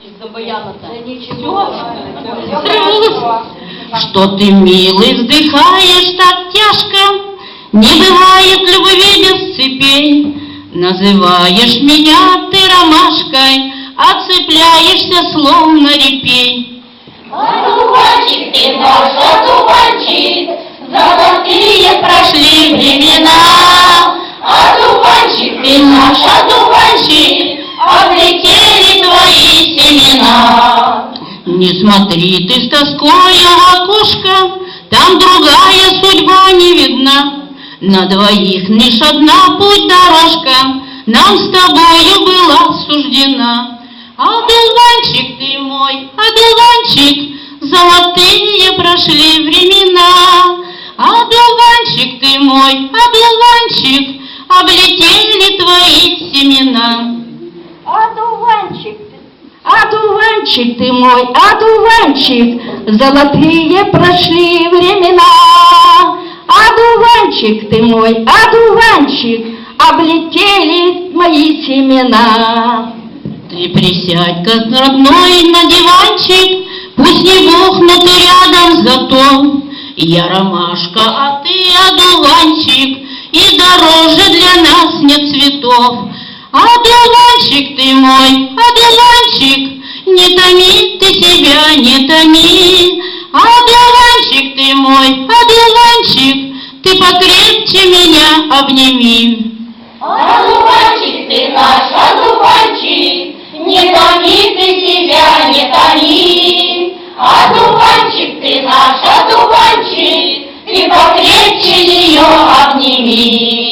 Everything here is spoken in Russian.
из-за баяна-то. Да ничего. Что ты, милый, вздыхаешь так тяжко? Не бывает любви без цепей. Называешь меня ты ромашкой, а цепляешься словно репей. Одуванчик ты наш, одуванчик, золотые прошли времена. Одуванчик ты наш, одуванчик, облетели твои семена. Не смотри ты с тоской в окошко, там другая судьба не видна. На двоих лишь одна путь-дорожка нам с тобою была суждена. Одуванчик ты мой, одуванчик, золотые прошли времена. Одуванчик ты мой, одуванчик, облетели твои семена. Одуванчик ты мой, одуванчик, золотые прошли времена. Одуванчик ты мой, одуванчик, облетели мои семена. Ты присядь-ка, родной, на диванчик, пусть не бухнут и рядом зато. Я ромашка, а ты одуванчик, и дороже для нас нет цветов. Одуванчик ты мой, одуванчик, не томи ты себя, не томи. Одуванчик ты мой, одуванчик, ты покрепче меня обними. Одуванчик ты наш, одуванчик, не томи ты себя, не томи. Одуванчик ты наш, одуванчик, ты покрепче ее обними.